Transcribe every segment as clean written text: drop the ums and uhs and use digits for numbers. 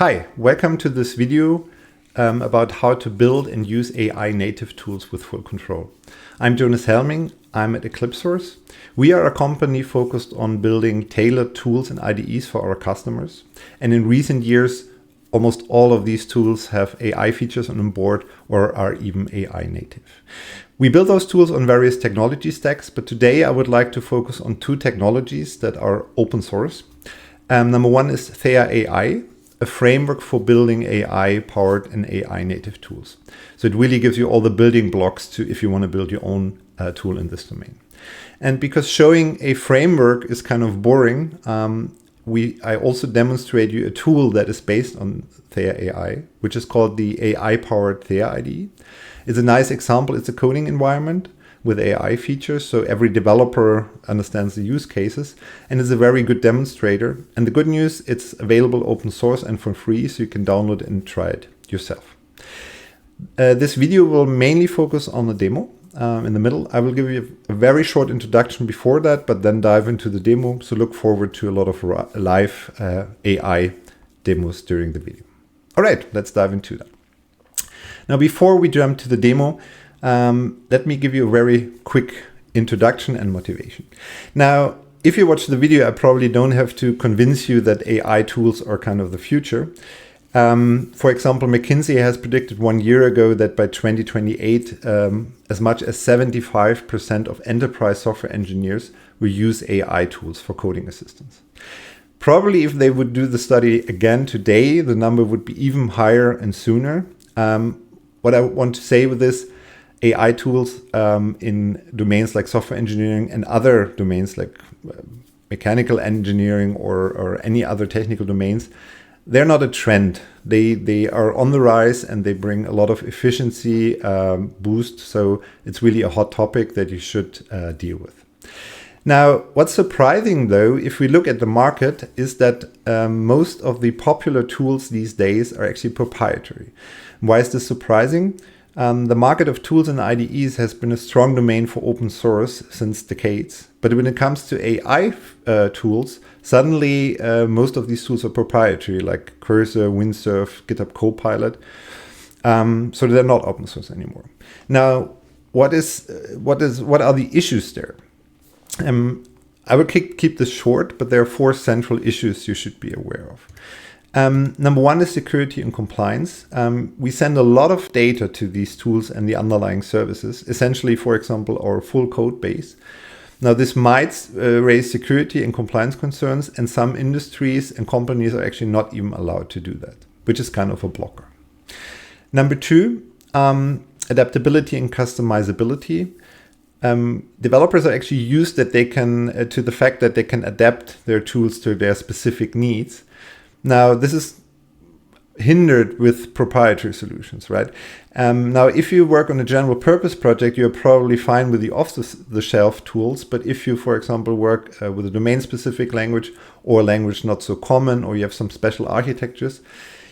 Hi, welcome to this video about how to build and use AI native tools with full control. I'm Jonas Helming, I'm at EclipseSource. We are a company focused on building tailored tools and IDEs for our customers. And in recent years, almost all of these tools have AI features on board or are even AI native. We build those tools on various technology stacks, but today I would like to focus on two technologies that are open source. Number one is Theia AI, a framework for building AI-powered and AI-native tools. So it really gives you all the building blocks to if you want to build your own tool in this domain. And because showing a framework is kind of boring, I also demonstrate you a tool that is based on Theia AI, which is called the AI-powered Theia IDE. It's a nice example. It's a coding environment with AI features, so every developer understands the use cases, and is a very good demonstrator. And the good news, it's available open source and for free, so you can download it and try it yourself. This video will mainly focus on the demo. In the middle, I will give you a very short introduction before that, but then dive into the demo. So look forward to a lot of live AI demos during the video. All right, let's dive into that. Now, before we jump to the demo, let me give you a very quick introduction and motivation. Now, if you watch the video, I probably don't have to convince you that AI tools are kind of the future. For example, McKinsey has predicted 1 year ago that by 2028, as much as 75% of enterprise software engineers will use AI tools for coding assistance. Probably if they would do the study again today, the number would be even higher and sooner. What I want to say with this, AI tools in domains like software engineering and other domains like mechanical engineering or any other technical domains, they're not a trend. They are on the rise and they bring a lot of efficiency boost. So it's really a hot topic that you should deal with. Now, what's surprising though, if we look at the market, is that most of the popular tools these days are actually proprietary. Why is this surprising? The market of tools and IDEs has been a strong domain for open source since decades. But when it comes to AI tools, suddenly most of these tools are proprietary, like Cursor, Windsurf, GitHub Copilot. So they're not open source anymore. Now, what are the issues there? I will keep this short, but there are 4 central issues you should be aware of. Number one is security and compliance. We send a lot of data to these tools and the underlying services, essentially, for example, our full code base. Now, this might raise security and compliance concerns, and some industries and companies are actually not even allowed to do that, which is kind of a blocker. Number two, adaptability and customizability. Developers are actually used that they can to the fact that they can adapt their tools to their specific needs. Now, this is hindered with proprietary solutions, right? Now, if you work on a general purpose project, you're probably fine with the off-the-shelf tools. But if you, for example, work with a domain-specific language or a language not so common, or you have some special architectures,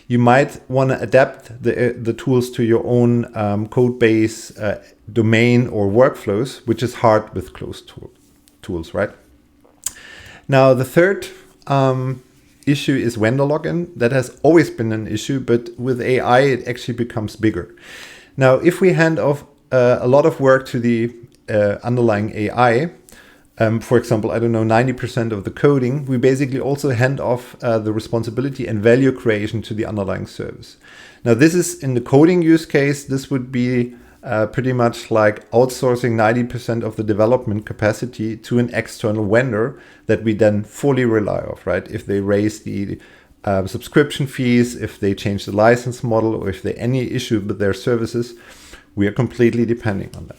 you might want to adapt the tools to your own code base, domain, or workflows, which is hard with closed tools, right? Now, the third issue is vendor login. That has always been an issue, but with AI, it actually becomes bigger. Now, if we hand off a lot of work to the underlying AI, for example, 90% of the coding, we basically also hand off the responsibility and value creation to the underlying service. Now, this is in the coding use case, this would be pretty much like outsourcing 90% of the development capacity to an external vendor that we then fully rely on, right? If they raise the subscription fees, if they change the license model, or if there any issue with their services, we are completely depending on that.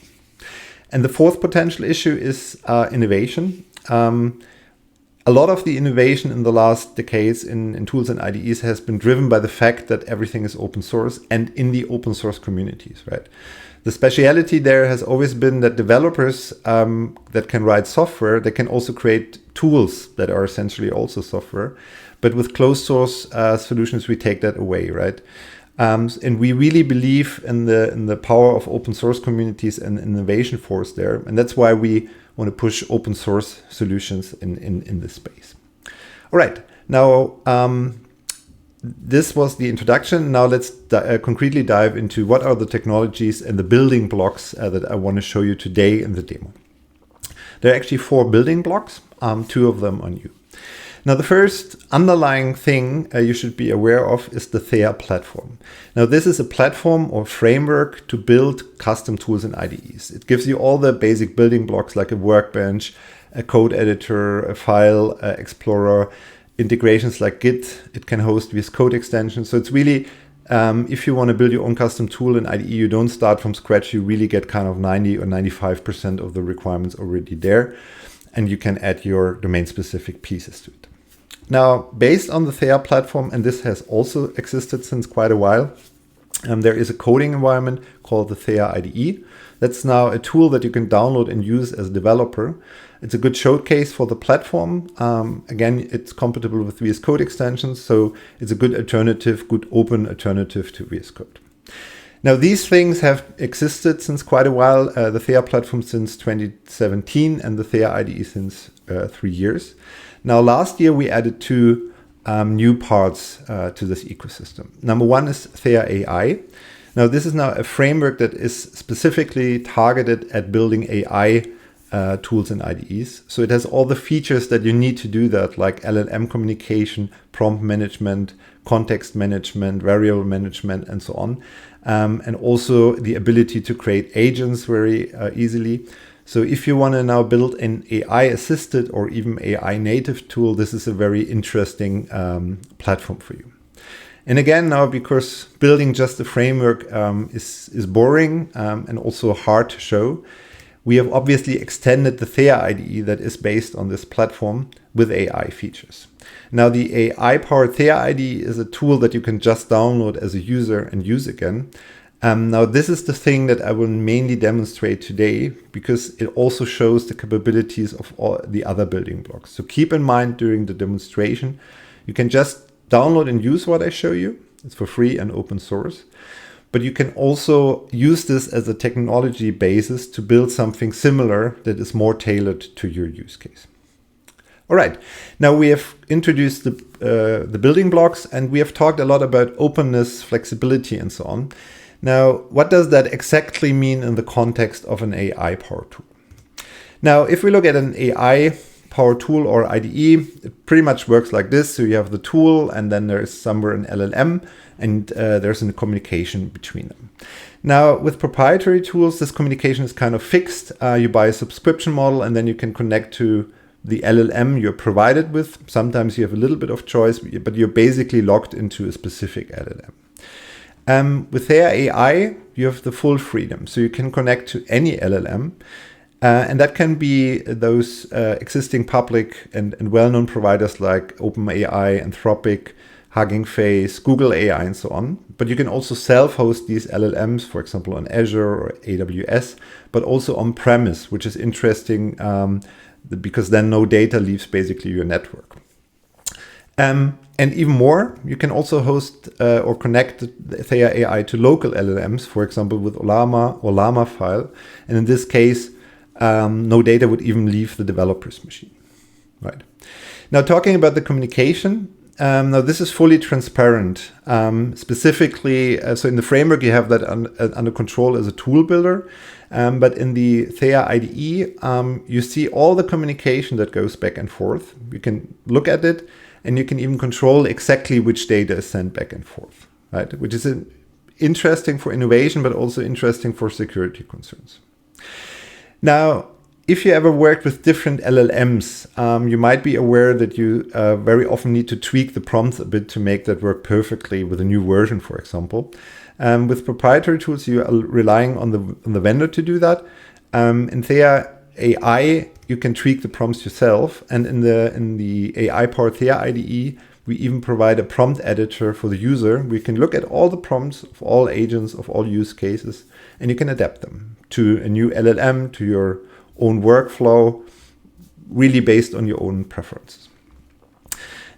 And the fourth potential issue is innovation. A lot of the innovation in the last decades in tools and IDEs has been driven by the fact that everything is open source and in the open source communities, right? The speciality there has always been that developers that can write software, they can also create tools that are essentially also software. But with closed source solutions, we take that away, right? And we really believe in the power of open source communities and innovation force there. And that's why we want to push open source solutions in this space. All right. Now, this was the introduction. Now let's concretely dive into what are the technologies and the building blocks that I want to show you today in the demo. There are actually 4 building blocks, 2 of them are new. Now, the first underlying thing you should be aware of is the Theia platform. Now, this is a platform or framework to build custom tools and IDEs. It gives you all the basic building blocks like a workbench, a code editor, a file explorer, integrations like Git. It can host VS Code extensions. So it's really, if you want to build your own custom tool and IDE, you don't start from scratch. You really get kind of 90 or 95% of the requirements already there. And you can add your domain-specific pieces to it. Now, based on the Theia platform, and this has also existed since quite a while, there is a coding environment called the Theia IDE. That's now a tool that you can download and use as a developer. It's a good showcase for the platform. Again, it's compatible with VS Code extensions, so it's a good alternative, good open alternative to VS Code. Now, these things have existed since quite a while, the Theia platform since 2017 and the Theia IDE since 3 years. Now, last year we added 2 new parts to this ecosystem. Number 1 is Theia AI. Now, this is now a framework that is specifically targeted at building AI tools and IDEs. So it has all the features that you need to do that, like LLM communication, prompt management, context management, variable management, and so on. And also the ability to create agents very easily. So if you want to now build an AI-assisted or even AI-native tool, this is a very interesting platform for you. And again, now because building just a framework is boring and also hard to show, we have obviously extended the Theia IDE that is based on this platform with AI features. Now, the AI-powered Theia IDE is a tool that you can just download as a user and use again. Now, this is the thing that I will mainly demonstrate today because it also shows the capabilities of all the other building blocks. So keep in mind during the demonstration, you can just download and use what I show you. It's for free and open source. But you can also use this as a technology basis to build something similar that is more tailored to your use case. All right, now we have introduced the building blocks and we have talked a lot about openness, flexibility, and so on. Now, what does that exactly mean in the context of an AI-powered tool? Now, if we look at an AI-powered tool or IDE, it pretty much works like this. So you have the tool and then there is somewhere an LLM and there's a communication between them. Now, with proprietary tools, this communication is kind of fixed. You buy a subscription model and then you can connect to the LLM you're provided with. Sometimes you have a little bit of choice, but you're basically locked into a specific LLM. With Theia AI, you have the full freedom. So you can connect to any LLM. And that can be those existing public and well-known providers like OpenAI, Anthropic, Hugging Face, Google AI, and so on. But you can also self-host these LLMs, for example, on Azure or AWS, but also on-premise, which is interesting because then no data leaves basically your network. And even more, you can also host or connect the Theia AI to local LLMs, for example, with LLaMA or LLaMA file. And in this case, no data would even leave the developer's machine. Right. Now, talking about the communication, now this is fully transparent. Specifically, so in the framework, you have that under control as a tool builder. But in the Theia IDE, you see all the communication that goes back and forth. You can look at it. And you can even control exactly which data is sent back and forth, right? Which is interesting for innovation, but also interesting for security concerns. Now, if you ever worked with different LLMs, you might be aware that you very often need to tweak the prompts a bit to make that work perfectly with a new version, for example. With proprietary tools, you are relying on the vendor to do that. In Theia AI, you can tweak the prompts yourself. And in the AI-powered Theia IDE, we even provide a prompt editor for the user. We can look at all the prompts of all agents, of all use cases, and you can adapt them to a new LLM, to your own workflow, really based on your own preferences.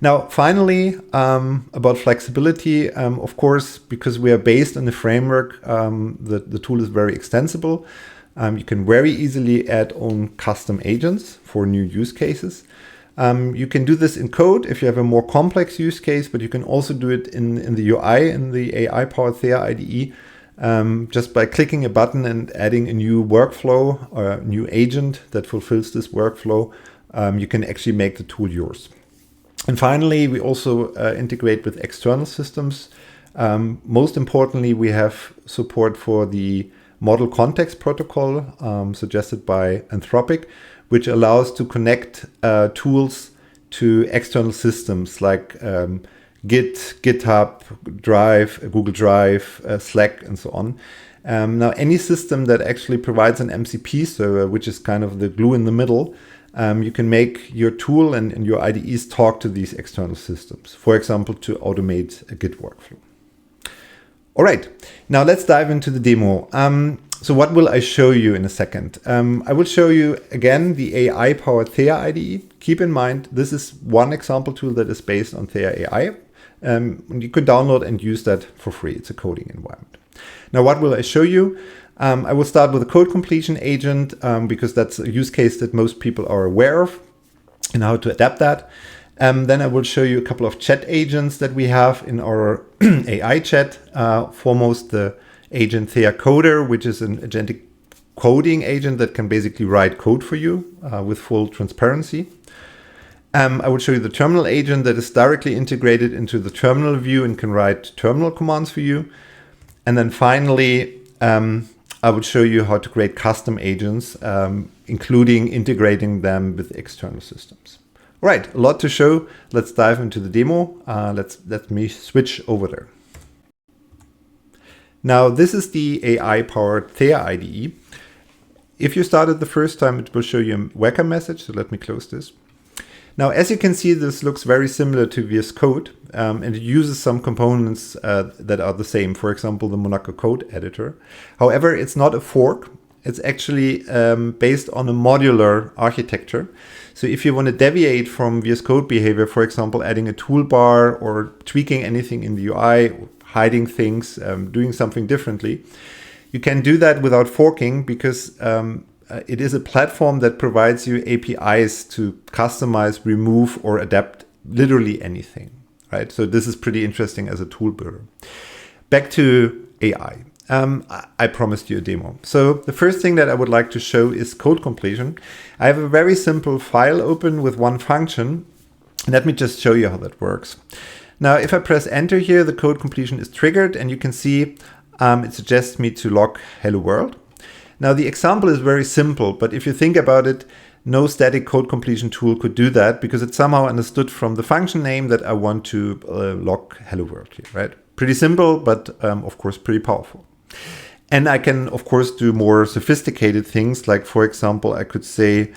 Now, finally, about flexibility, of course, because we are based on the framework, the tool is very extensible. You can very easily add own custom agents for new use cases. You can do this in code if you have a more complex use case, but you can also do it in the UI, in the AI-powered Theia IDE, just by clicking a button and adding a new workflow or a new agent that fulfills this workflow. You can actually make the tool yours. And finally, we also integrate with external systems. Most importantly, we have support for the model context protocol suggested by Anthropic, which allows to connect tools to external systems like Git, GitHub, Drive, Google Drive, Slack, and so on. Now, any system that actually provides an MCP server, which is kind of the glue in the middle, you can make your tool and your IDEs talk to these external systems, for example, to automate a Git workflow. All right, now let's dive into the demo. So what will I show you in a second? I will show you again the AI-powered Theia IDE. Keep in mind, this is one example tool that is based on Theia AI. You could download and use that for free. It's a coding environment. Now, what will I show you? I will start with a code completion agent because that's a use case that most people are aware of and how to adapt that. Then I will show you a couple of chat agents that we have in our AI chat. Foremost, the agent Theia Coder, which is an agentic coding agent that can basically write code for you with full transparency. I will show you the terminal agent that is directly integrated into the terminal view and can write terminal commands for you. And then finally, I will show you how to create custom agents, including integrating them with external systems. All right, a lot to show. Let's dive into the demo. Let me switch over there. Now, this is the AI-powered Theia IDE. If you started the first time, it will show you a welcome message. So let me close this. Now, as you can see, this looks very similar to VS Code, and it uses some components that are the same. For example, the Monaco code editor. However, it's not a fork. It's actually based on a modular architecture. So if you want to deviate from VS Code behavior, for example, adding a toolbar or tweaking anything in the UI, hiding things, doing something differently, you can do that without forking because it is a platform that provides you APIs to customize, remove, or adapt literally anything, right? So this is pretty interesting as a tool builder. Back to AI. I promised you a demo. So the first thing that I would like to show is code completion. I have a very simple file open with one function. Let me just show you how that works. Now, if I press enter here, the code completion is triggered, and you can see it suggests me to log hello world. Now, the example is very simple, but if you think about it, no static code completion tool could do that because it somehow understood from the function name that I want to log hello world here, right? Pretty simple, but of course, pretty powerful. And I can, of course, do more sophisticated things. Like, for example, I could say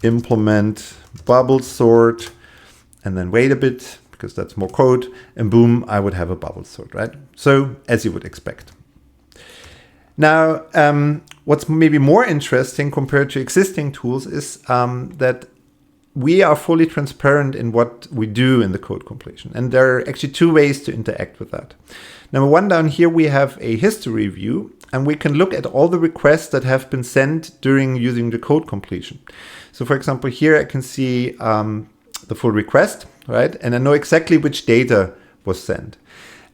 implement bubble sort and then wait a bit because that's more code. And boom, I would have a bubble sort, right? So as you would expect. Now, what's maybe more interesting compared to existing tools is that we are fully transparent in what we do in the code completion. And there are actually two ways to interact with that. Number one, down here, we have a history view, and we can look at all the requests that have been sent during using the code completion. So for example, here I can see the full request, right? And I know exactly which data was sent.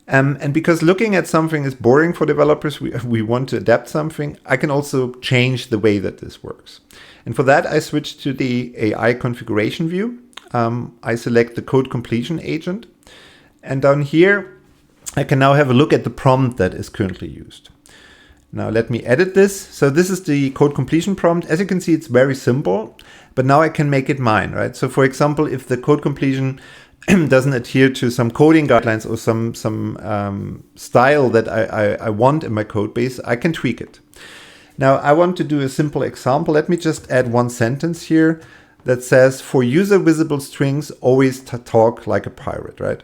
And because looking at something is boring for developers, we want to adapt something, I can also change the way that this works. And for that, I switch to the AI configuration view. I select the code completion agent. And down here, I can now have a look at the prompt that is currently used. Now let me edit this. So this is the code completion prompt. As you can see, it's very simple, but now I can make it mine, right? So for example, if the code completion doesn't adhere to some coding guidelines or some style that I want in my code base, I can tweak it. Now I want to do a simple example. Let me just add one sentence here that says, for user visible strings, always talk like a pirate, right?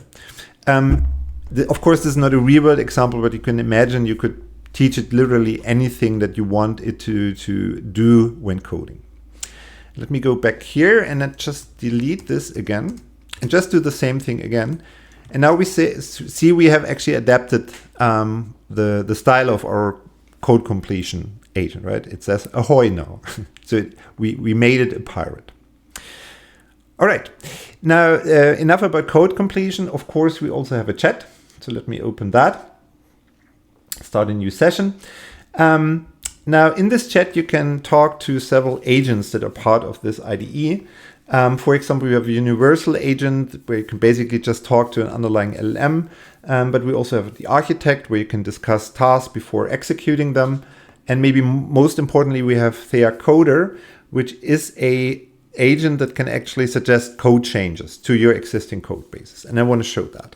Of course, this is not a real world example, but you can imagine you could teach it literally anything that you want it to do when coding. Let me go back here and then just delete this again and just do the same thing again. And now we see we have actually adapted the style of our code completion agent, right? It says ahoy now. So we made it a pirate. All right, now enough about code completion. Of course, we also have a chat. So let me open that, start a new session. Now in this chat, you can talk to several agents that are part of this IDE. For example, we have a universal agent where you can basically just talk to an underlying LLM, but we also have the architect where you can discuss tasks before executing them. And maybe most importantly, we have Theia Coder, which is a agent that can actually suggest code changes to your existing code bases. And I want to show that.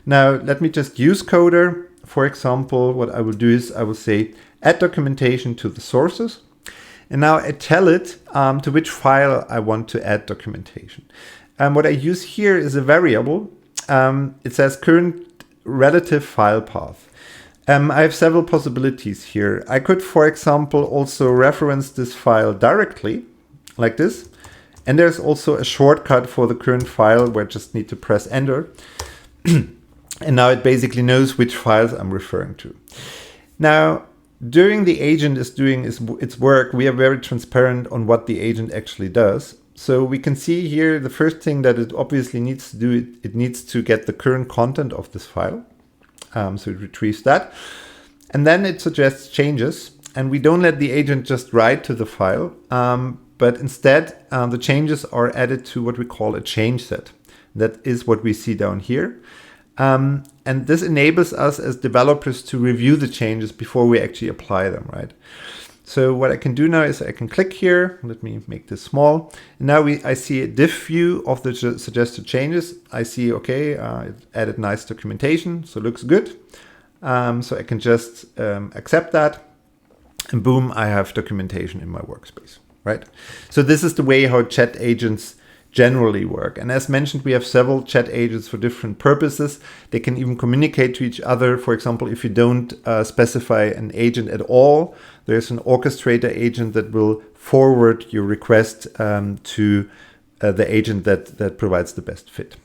Now, let me just use Coder. For example, what I will do is I will say, add documentation to the sources. And now I tell it to which file I want to add documentation. What I use here is a variable. It says current relative file path. I have several possibilities here. I could, for example, also reference this file directly, like this. And there's also a shortcut for the current file where I just need to press enter. And now it basically knows which files I'm referring to. Now, during the agent is doing its work, we are very transparent on what the agent actually does. So we can see here the first thing that it obviously needs to do, it needs to get the current content of this file. So it retrieves that. And then it suggests changes. And we don't let the agent just write to the file, but instead the changes are added to what we call a change set. That is what we see down here. And this enables us as developers to review the changes before we actually apply them, right? So what I can do now is I can click here. Let me make this small. And now I see a diff view of the suggested changes. I see, okay, it added nice documentation, so it looks good. So I can just accept that. And boom, I have documentation in my workspace, right? So this is the way how chat agents generally work. And as mentioned, we have several chat agents for different purposes. They can even communicate to each other. For example, if you don't specify an agent at all, there's an orchestrator agent that will forward your request to the agent that provides the best fit.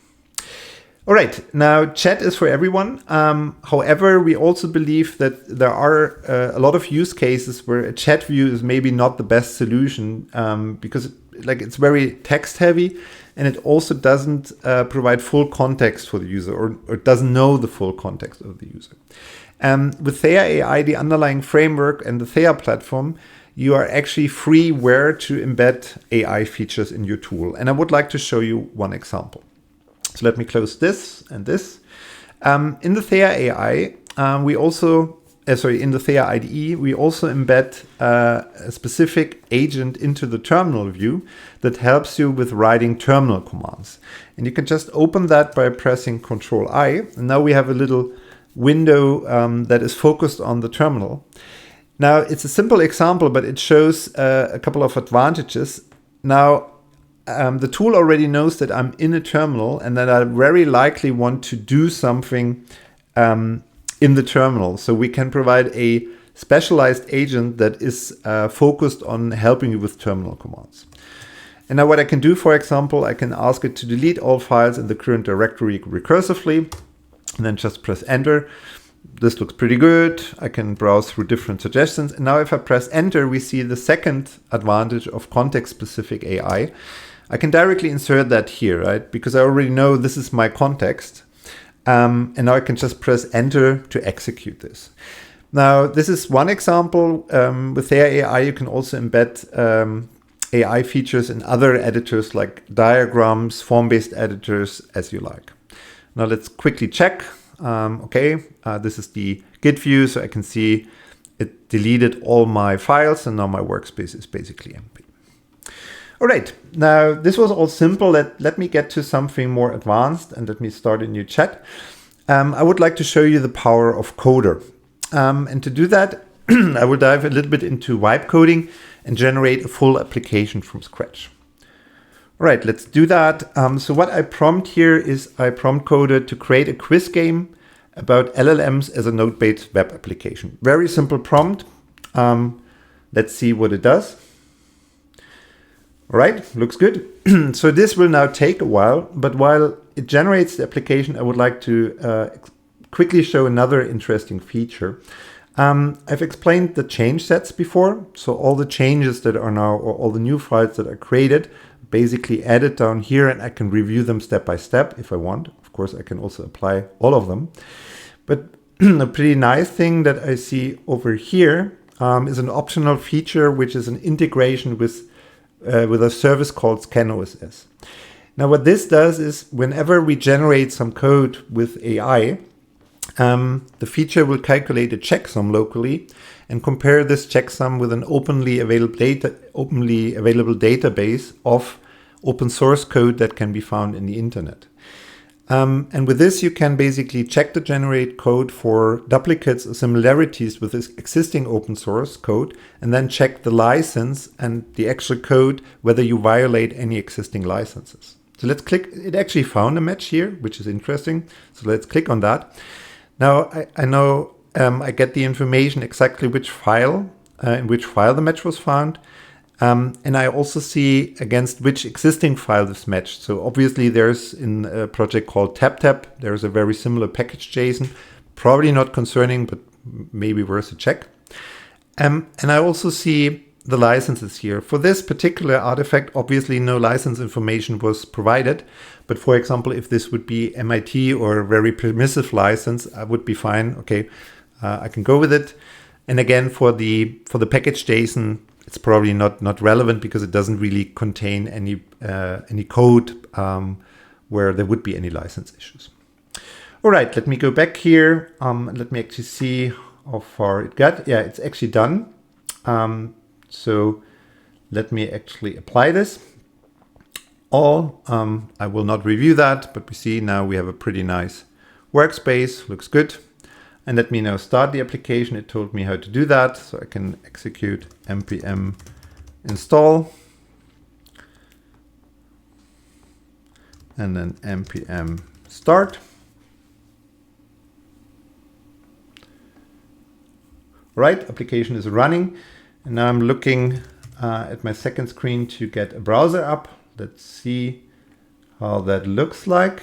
All right, now chat is for everyone. However, we also believe that there are a lot of use cases where a chat view is maybe not the best solution because it's very text heavy, and it also doesn't provide full context for the user or doesn't know the full context of the user. With Theia AI, the underlying framework and the Theia platform, you are actually free where to embed AI features in your tool. And I would like to show you one example. So let me close this and this. In the Theia AI, in the Theia IDE, we also embed a specific agent into the terminal view that helps you with writing terminal commands. And you can just open that by pressing Ctrl-I. And now we have a little window that is focused on the terminal. Now, it's a simple example, but it shows a couple of advantages. Now, the tool already knows that I'm in a terminal and that I very likely want to do something in the terminal. So we can provide a specialized agent that is focused on helping you with terminal commands. And now what I can do, for example, I can ask it to delete all files in the current directory recursively, and then just press enter. This looks pretty good. I can browse through different suggestions. And now if I press enter, we see the second advantage of context-specific AI. I can directly insert that here, right? Because I already know this is my context. And now I can just press enter to execute this. Now, this is one example. With Theia AI, you can also embed AI features in other editors like diagrams, form-based editors, as you like. Now let's quickly check. This is the Git view, so I can see it deleted all my files, and now my workspace is basically empty. All right, now this was all simple. Let me get to something more advanced, and let me start a new chat. I would like to show you the power of Coder. And to do that, I will dive a little bit into vibe coding and generate a full application from scratch. All right, let's do that. So what I prompt here is I prompt Coder to create a quiz game about LLMs as a node-based web application. Very simple prompt. Let's see what it does. All right, looks good. So this will now take a while, but while it generates the application, I would like to quickly show another interesting feature. I've explained the change sets before. So all the changes that are now, or all the new files that are created, basically added down here, and I can review them step by step if I want. Of course, I can also apply all of them. But a pretty nice thing that I see over here is an optional feature, which is an integration with a service called ScanOSS. Now, what this does is whenever we generate some code with AI, the feature will calculate a checksum locally and compare this checksum with an openly available database of open source code that can be found in the internet. And with this, you can basically check the generate code for duplicates or similarities with this existing open source code, and then check the license and the actual code, whether you violate any existing licenses. So let's click. It actually found a match here, which is interesting. So let's click on that. Now I know I get the information exactly in which file the match was found. And I also see against which existing file this matched. So obviously there's in a project called TapTap, there's a very similar package JSON, probably not concerning, but maybe worth a check. And I also see the licenses here. For this particular artifact, obviously no license information was provided. But for example, if this would be MIT or a very permissive license, I would be fine. Okay, I can go with it. And again, for the package JSON, it's probably not relevant because it doesn't really contain any code where there would be any license issues. All right, let me go back here. Let me actually see how far it got. Yeah, it's actually done. So let me actually apply this. I will not review that, but we see now we have a pretty nice workspace, looks good. And let me now start the application. It told me how to do that. So I can execute npm install and then npm start. Right, application is running. And now I'm looking at my second screen to get a browser up. Let's see how that looks like.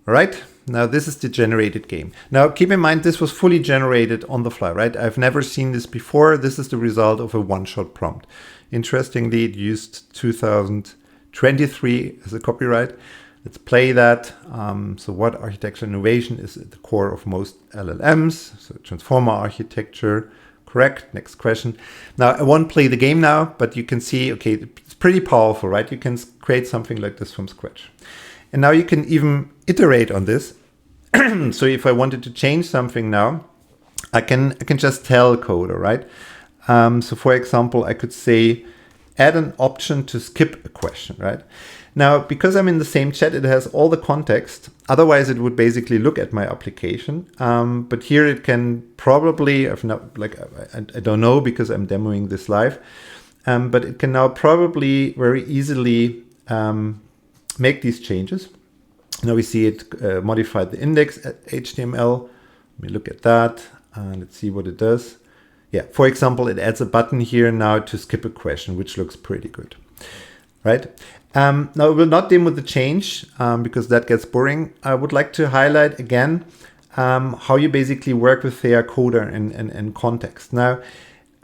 All right. Now this is the generated game. Now keep in mind this was fully generated on the fly, right? I've never seen this before. This is the result of a one-shot prompt. Interestingly, it used 2023 as a copyright. Let's play that. So what architecture innovation is at the core of most LLMs? So transformer architecture, correct. Next question. Now I won't play the game now, but you can see, okay, it's pretty powerful, right? You can create something like this from scratch. And now you can even iterate on this. So if I wanted to change something now, I can just tell Coder, right? So for example, I could say, add an option to skip a question, right? Now, because I'm in the same chat, it has all the context. Otherwise, it would basically look at my application. But here it can probably, I don't know because I'm demoing this live, but it can now probably very easily make these changes. Now we see it modified the index HTML. Let me look at that and let's see what it does. Yeah, for example, it adds a button here now to skip a question, which looks pretty good, right? Now I will not demo the change because that gets boring. I would like to highlight again how you basically work with Theia Coder and context. Now,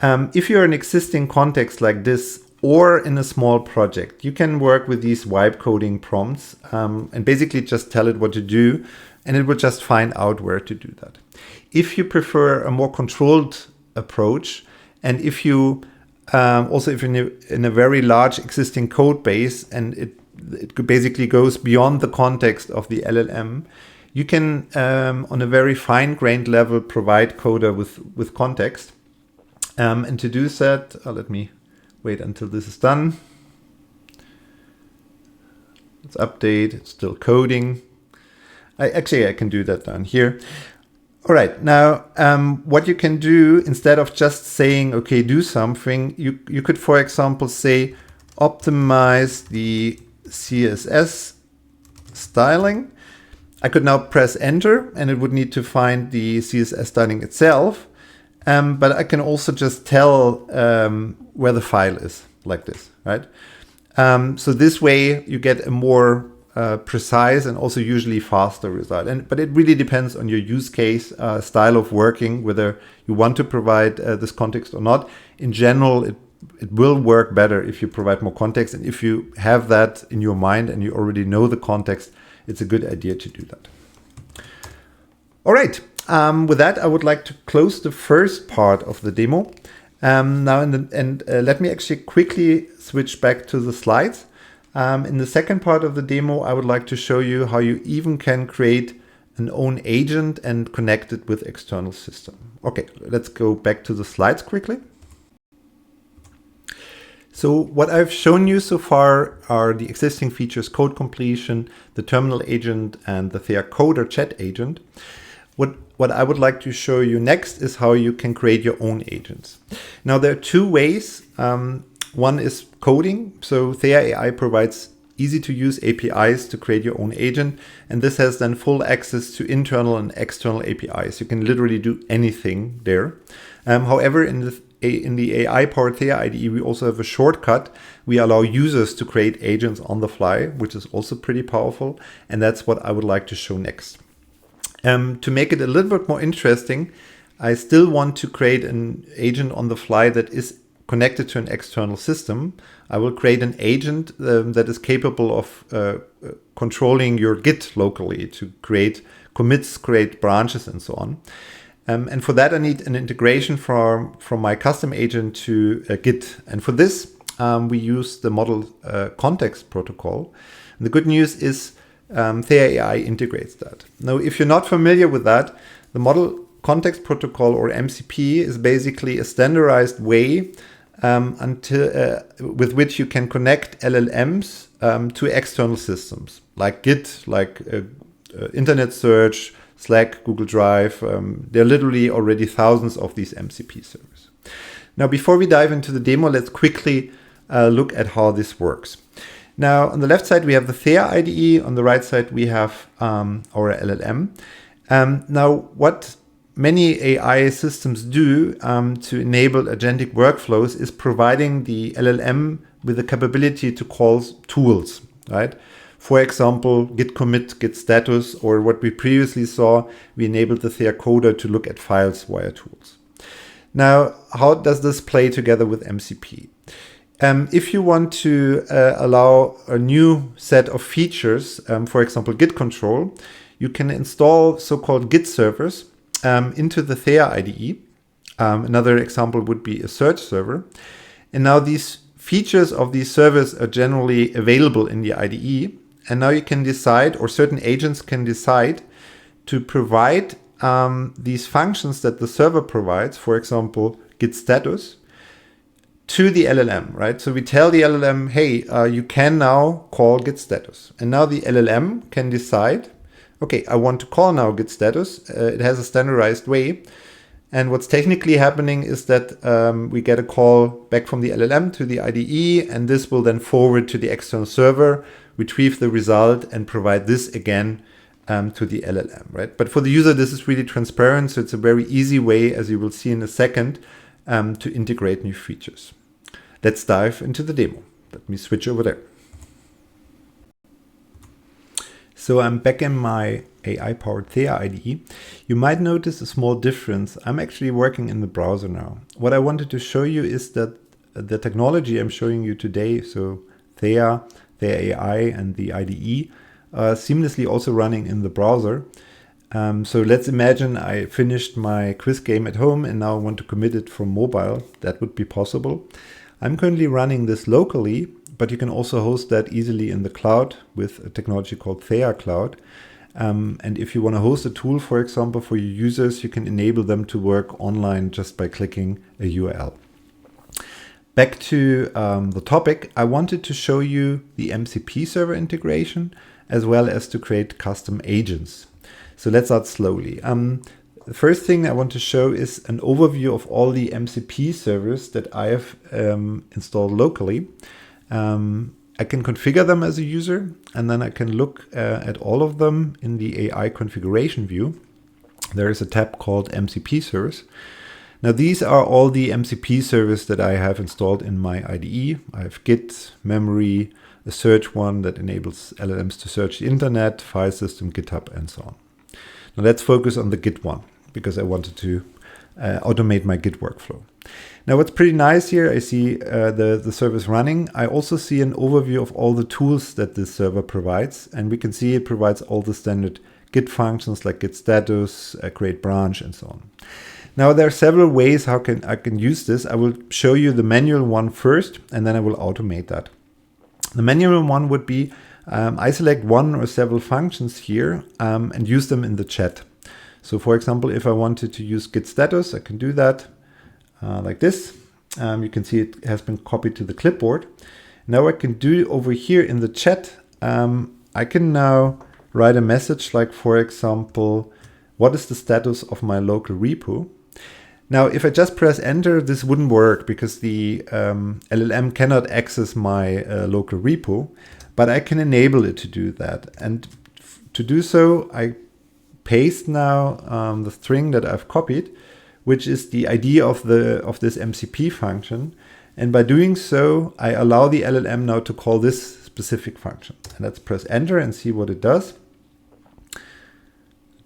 if you're an existing context like this, or in a small project, you can work with these vibe coding prompts and basically just tell it what to do, and it will just find out where to do that. If you prefer a more controlled approach, and if you also if you're in a very large existing code base and it basically goes beyond the context of the LLM, you can on a very fine-grained level provide Coder with context. And to do that, let me wait until this is done. Let's update, it's still coding. I can do that down here. All right, now what you can do instead of just saying, okay, do something, you could, for example, say, optimize the CSS styling. I could now press enter and it would need to find the CSS styling itself. But I can also just tell where the file is like this, right? So this way you get a more precise and also usually faster result. But it really depends on your use case, style of working, whether you want to provide this context or not. In general, it will work better if you provide more context. And if you have that in your mind and you already know the context, it's a good idea to do that. All right. With that, I would like to close the first part of the demo. Let me actually quickly switch back to the slides. In the second part of the demo, I would like to show you how you even can create an own agent and connect it with external system. Okay, let's go back to the slides quickly. So what I've shown you so far are the existing features: code completion, the terminal agent, and the Theia Coder chat agent. What I would like to show you next is how you can create your own agents. Now, there are two ways. One is coding. So Theia AI provides easy to use APIs to create your own agent. And this has then full access to internal and external APIs. You can literally do anything there. However, in the AI-powered Theia IDE, we also have a shortcut. We allow users to create agents on the fly, which is also pretty powerful. And that's what I would like to show next. To make it a little bit more interesting, I still want to create an agent on the fly that is connected to an external system. I will create an agent that is capable of controlling your Git locally to create commits, create branches, and so on. And for that, I need an integration from my custom agent to Git. And for this, we use the model context protocol. And the good news is Theia AI integrates that. Now, if you're not familiar with that, the model context protocol, or MCP, is basically a standardized way with which you can connect LLMs to external systems like Git, like internet search, Slack, Google Drive. There are literally already thousands of these MCP servers. Now, before we dive into the demo, let's quickly look at how this works. Now, on the left side, we have the Theia IDE. On the right side, we have our LLM. Now, what many AI systems do to enable agentic workflows is providing the LLM with the capability to call tools, right? For example, git commit, git status, or what we previously saw, we enabled the Theia Coder to look at files via tools. Now, how does this play together with MCP? If you want to allow a new set of features, for example, Git control, you can install so-called Git servers into the Theia IDE. Another example would be a search server. And now these features of these servers are generally available in the IDE. And now you can decide, or certain agents can decide, to provide these functions that the server provides, for example, Git status, to the LLM, right? So we tell the LLM, hey, you can now call Git status. And now the LLM can decide, okay, I want to call now Git status. It has a standardized way. And what's technically happening is that we get a call back from the LLM to the IDE, and this will then forward to the external server, retrieve the result, and provide this again to the LLM, right? But for the user, this is really transparent. So it's a very easy way, as you will see in a second, to integrate new features. Let's dive into the demo. Let me switch over there. So I'm back in my AI-powered Theia IDE. You might notice a small difference. I'm actually working in the browser now. What I wanted to show you is that the technology I'm showing you today, so Theia AI, and the IDE, are seamlessly also running in the browser. So let's imagine I finished my quiz game at home and now want to commit it from mobile. That would be possible. I'm currently running this locally, but you can also host that easily in the cloud with a technology called Theia Cloud. And if you want to host a tool, for example, for your users, you can enable them to work online just by clicking a URL. Back to the topic, I wanted to show you the MCP server integration, as well as to create custom agents. So let's start slowly. The first thing I want to show is an overview of all the MCP servers that I have installed locally. I can configure them as a user, and then I can look at all of them in the AI configuration view. There is a tab called MCP servers. Now these are all the MCP services that I have installed in my IDE. I have Git, memory, a search one that enables LLMs to search the internet, file system, GitHub, and so on. Now let's focus on the Git one because I wanted to automate my Git workflow. Now what's pretty nice here, I see the service running. I also see an overview of all the tools that this server provides, and we can see it provides all the standard Git functions like git status, create branch, and so on. Now there are several ways how I can use this. I will show you the manual one first, and then I will automate that. The manual one would be I select one or several functions here and use them in the chat. So for example, if I wanted to use git status, I can do that like this. You can see it has been copied to the clipboard. Now I can do over here in the chat, I can now write a message like, for example, what is the status of my local repo? Now, if I just press enter, this wouldn't work because the LLM cannot access my local repo, but I can enable it to do that. And to do so, I paste now the string that I've copied, which is the ID of this MCP function. And by doing so, I allow the LLM now to call this specific function. And let's press enter and see what it does.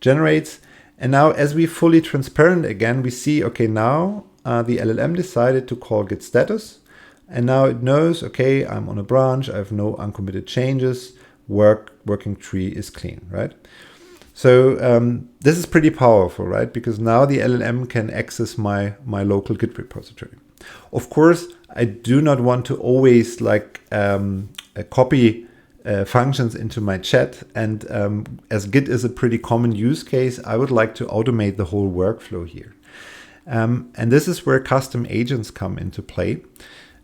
Generates. And now as we fully transparent again, we see, okay, now the LLM decided to call git status. And now it knows, okay, I'm on a branch, I have no uncommitted changes, working tree is clean, right? So this is pretty powerful, right? Because now the LLM can access my local Git repository. Of course, I do not want to always like copy functions into my chat. And as Git is a pretty common use case, I would like to automate the whole workflow here. And this is where custom agents come into play.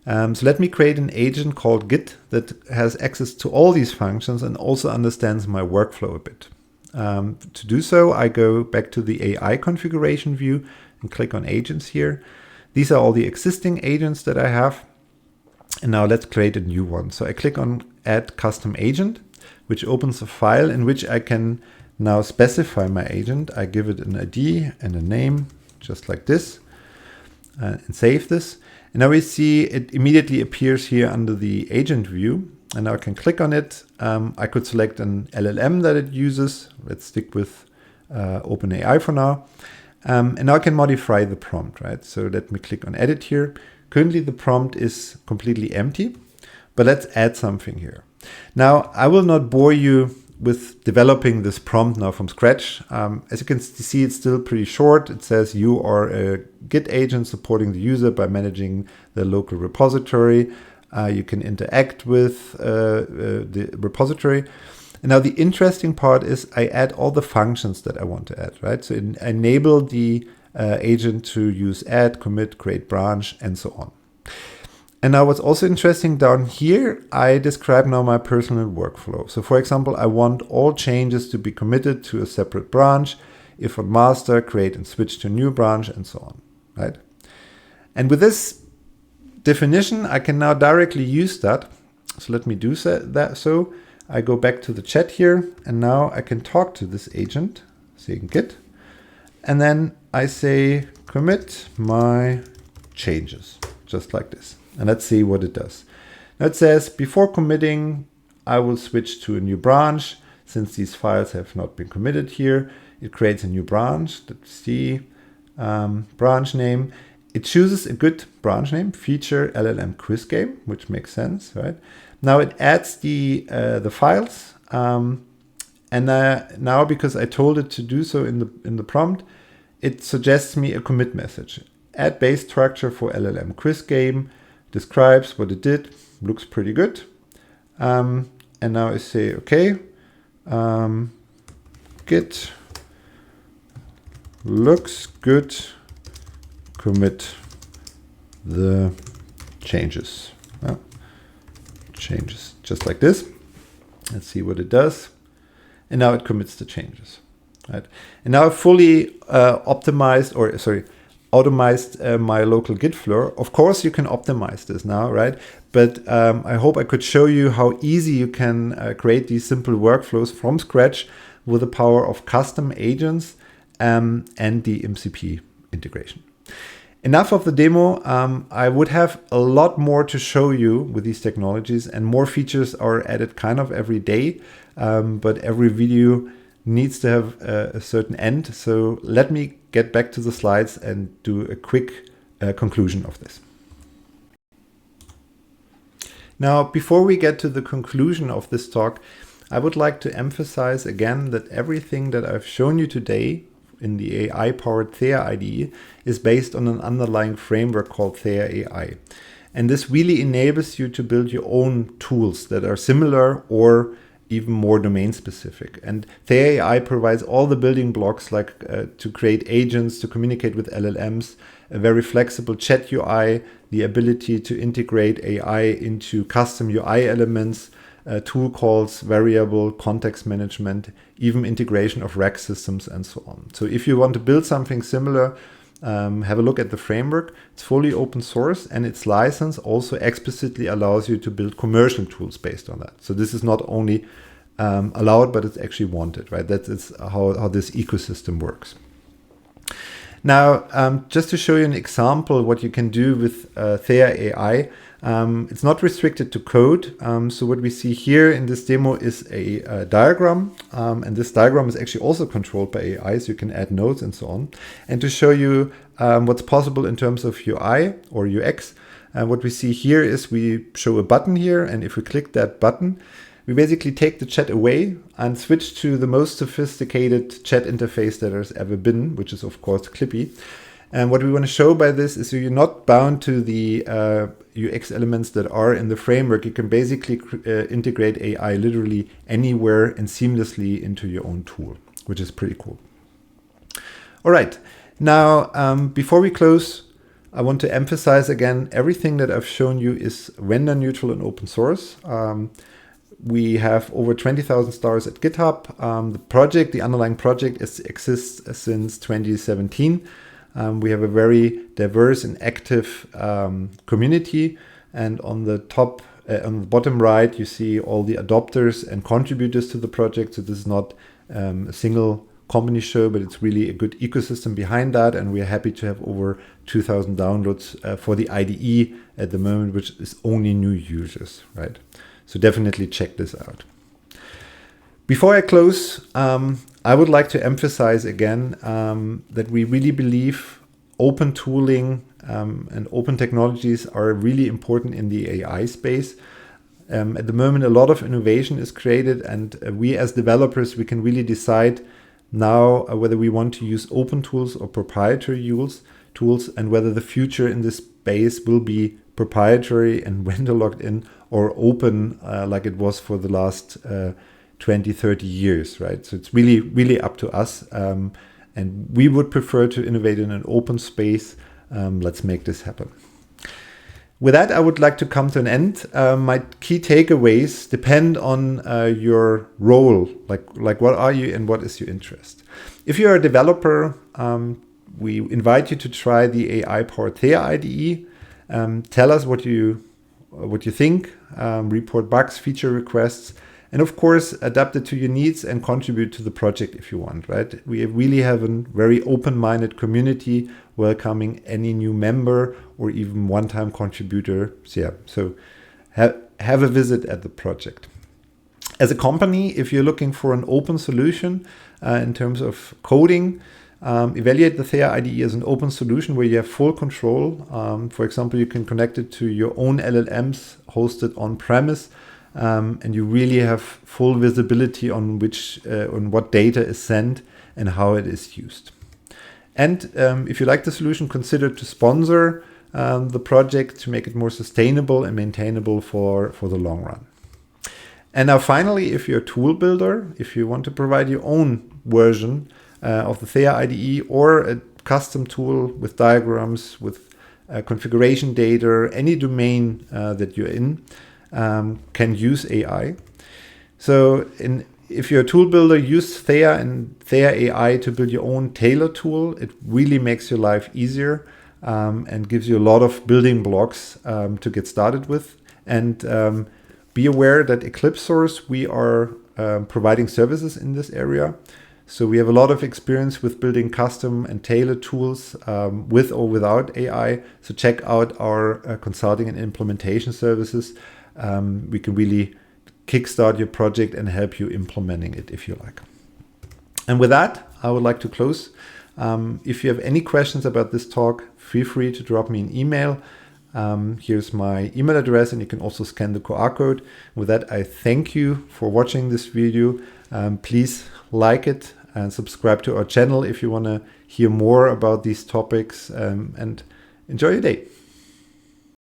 So let me create an agent called Git that has access to all these functions and also understands my workflow a bit. To do so, I go back to the AI configuration view and click on agents here. These are all the existing agents that I have. And now let's create a new one. So I click on add custom agent, which opens a file in which I can now specify my agent. I give it an ID and a name, just like this, and save this. And now we see it immediately appears here under the agent view. And now I can click on it. I could select an LLM that it uses. Let's stick with OpenAI for now. And now I can modify the prompt, right? So let me click on edit here. Currently the prompt is completely empty, but let's add something here. Now I will not bore you with developing this prompt now from scratch. As you can see, it's still pretty short. It says you are a Git agent supporting the user by managing the local repository. You can interact with the repository. And now the interesting part is I add all the functions that I want to add, right? So I enable the agent to use add, commit, create branch, and so on. And now what's also interesting down here, I describe now my personal workflow. So for example, I want all changes to be committed to a separate branch. If on master, create and switch to a new branch, and so on, right? And with this definition, I can now directly use that. So let me do that. So I go back to the chat here, and now I can talk to this agent, saying git, and then I say commit my changes, just like this. And let's see what it does. Now it says before committing, I will switch to a new branch. Since these files have not been committed here, it creates a new branch. Let's see, branch name. It chooses a good branch name, feature LLM quiz game, which makes sense, right? Now it adds the files, and now because I told it to do so in the prompt, it suggests me a commit message. Add base structure for LLM quiz game, describes what it did, looks pretty good, and now I say okay, git looks good. Commit the changes. Changes, just like this. Let's see what it does. And now it commits the changes. Right? And now I've fully automized my local Git flow. Of course, you can optimize this now, right? But I hope I could show you how easy you can create these simple workflows from scratch with the power of custom agents and the MCP integration. Enough of the demo. I would have a lot more to show you with these technologies, and more features are added kind of every day, but every video needs to have a certain end. So let me get back to the slides and do a quick conclusion of this. Now, before we get to the conclusion of this talk, I would like to emphasize again that everything that I've shown you today in the AI-powered Theia IDE is based on an underlying framework called Theia AI. And this really enables you to build your own tools that are similar or even more domain specific. And Theia AI provides all the building blocks like to create agents, to communicate with LLMs, a very flexible chat UI, the ability to integrate AI into custom UI elements, tool calls, variable context management, even integration of rack systems and so on. So if you want to build something similar, have a look at the framework. It's fully open source, and its license also explicitly allows you to build commercial tools based on that. So this is not only allowed, but it's actually wanted, right? That's how this ecosystem works. Now, just to show you an example what you can do with Theia AI, it's not restricted to code. So what we see here in this demo is a diagram, and this diagram is actually also controlled by AI, so you can add nodes and so on. And to show you what's possible in terms of UI or UX, what we see here is we show a button here, and if we click that button, we basically take the chat away and switch to the most sophisticated chat interface that there's ever been, which is of course Clippy. And what we want to show by this is you're not bound to the UX elements that are in the framework. You can basically integrate AI literally anywhere and seamlessly into your own tool, which is pretty cool. All right, now before we close, I want to emphasize again, everything that I've shown you is vendor neutral and open source. We have over 20,000 stars at GitHub. The underlying project exists since 2017. We have a very diverse and active community. And on the bottom right, you see all the adopters and contributors to the project. So this is not a single company show, but it's really a good ecosystem behind that. And we're happy to have over 2,000 downloads for the IDE at the moment, which is only new users, right? So definitely check this out. Before I close, I would like to emphasize again that we really believe open tooling and open technologies are really important in the AI space. At the moment, a lot of innovation is created, and we as developers, we can really decide now whether we want to use open tools or proprietary tools, and whether the future in this space will be proprietary and vendor locked in, or open like it was for the last 20, 30 years, right? So it's really, really up to us. And we would prefer to innovate in an open space. Let's make this happen. With that, I would like to come to an end. My key takeaways depend on your role, like what are you and what is your interest. If you're a developer, we invite you to try the AI-powered Theia IDE. Tell us what you think, report bugs, feature requests, and of course, adapt it to your needs and contribute to the project if you want, right? We really have a very open-minded community welcoming any new member or even one-time contributor. So have a visit at the project. As a company, if you're looking for an open solution in terms of coding, evaluate the Theia IDE as an open solution where you have full control. For example, you can connect it to your own LLMs hosted on-premise, and you really have full visibility on what data is sent and how it is used. And if you like the solution, consider to sponsor the project to make it more sustainable and maintainable for the long run. And now finally, if you're a tool builder, if you want to provide your own version of the Theia IDE or a custom tool with diagrams, with configuration data, any domain that you're in, can use AI. So if you're a tool builder, use Theia and Theia AI to build your own tailored tool. It really makes your life easier and gives you a lot of building blocks to get started with. And be aware that EclipseSource, we are providing services in this area. So we have a lot of experience with building custom and tailored tools with or without AI. So check out our consulting and implementation services. We can really kickstart your project and help you implementing it if you like. And with that, I would like to close. If you have any questions about this talk, feel free to drop me an email. Here's my email address, and you can also scan the QR code. With that, I thank you for watching this video. Please like it and subscribe to our channel if you want to hear more about these topics, and enjoy your day.